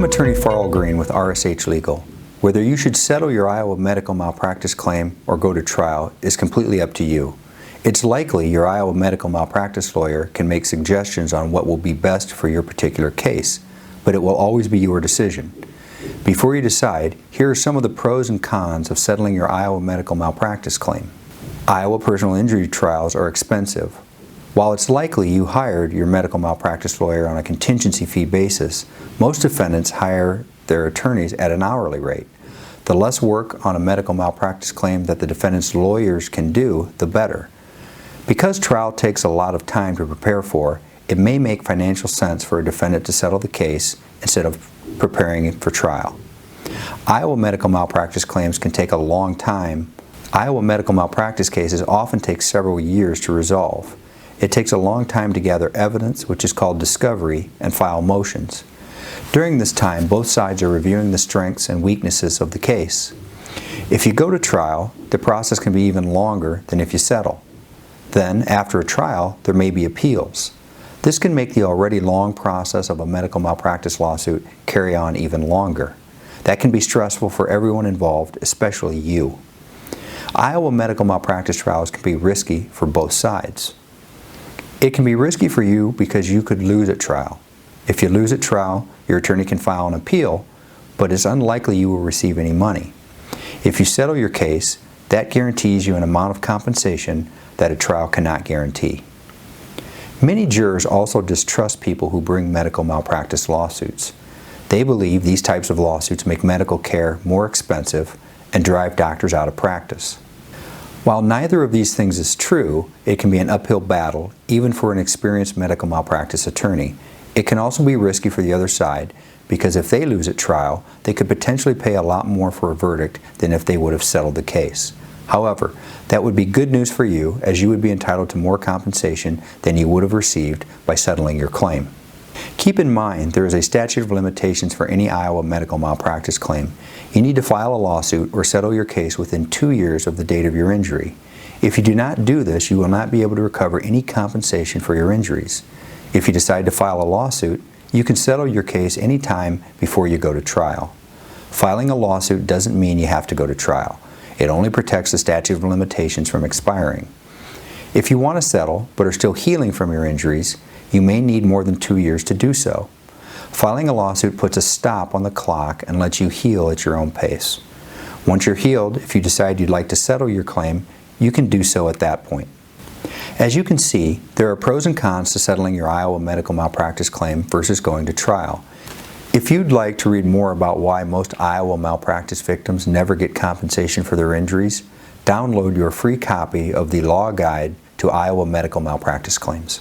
I'm Attorney Farrell Green with RSH Legal. Whether you should settle your Iowa medical malpractice claim or go to trial is completely up to you. It's likely your Iowa medical malpractice lawyer can make suggestions on what will be best for your particular case, but it will always be your decision. Before you decide, here are some of the pros and cons of settling your Iowa medical malpractice claim. Iowa personal injury trials are expensive. While it's likely you hired your medical malpractice lawyer on a contingency fee basis, most defendants hire their attorneys at an hourly rate. The less work on a medical malpractice claim that the defendant's lawyers can do, the better. Because trial takes a lot of time to prepare for, it may make financial sense for a defendant to settle the case instead of preparing it for trial. Iowa medical malpractice claims can take a long time. Iowa medical malpractice cases often take several years to resolve. It takes a long time to gather evidence, which is called discovery, and file motions. During this time, both sides are reviewing the strengths and weaknesses of the case. If you go to trial, the process can be even longer than if you settle. Then, after a trial, there may be appeals. This can make the already long process of a medical malpractice lawsuit carry on even longer. That can be stressful for everyone involved, especially you. Iowa medical malpractice trials can be risky for both sides. It can be risky for you because you could lose at trial. If you lose at trial, your attorney can file an appeal, but it's unlikely you will receive any money. If you settle your case, that guarantees you an amount of compensation that a trial cannot guarantee. Many jurors also distrust people who bring medical malpractice lawsuits. They believe these types of lawsuits make medical care more expensive and drive doctors out of practice. While neither of these things is true, it can be an uphill battle, even for an experienced medical malpractice attorney. It can also be risky for the other side, because if they lose at trial, they could potentially pay a lot more for a verdict than if they would have settled the case. However, that would be good news for you, as you would be entitled to more compensation than you would have received by settling your claim. Keep in mind, there is a statute of limitations for any Iowa medical malpractice claim. You need to file a lawsuit or settle your case within 2 years of the date of your injury. If you do not do this, you will not be able to recover any compensation for your injuries. If you decide to file a lawsuit, you can settle your case any time before you go to trial. Filing a lawsuit doesn't mean you have to go to trial. It only protects the statute of limitations from expiring. If you want to settle, but are still healing from your injuries, you may need more than 2 years to do so. Filing a lawsuit puts a stop on the clock and lets you heal at your own pace. Once you're healed, if you decide you'd like to settle your claim, you can do so at that point. As you can see, there are pros and cons to settling your Iowa medical malpractice claim versus going to trial. If you'd like to read more about why most Iowa malpractice victims never get compensation for their injuries, download your free copy of the Law Guide to Iowa Medical Malpractice Claims.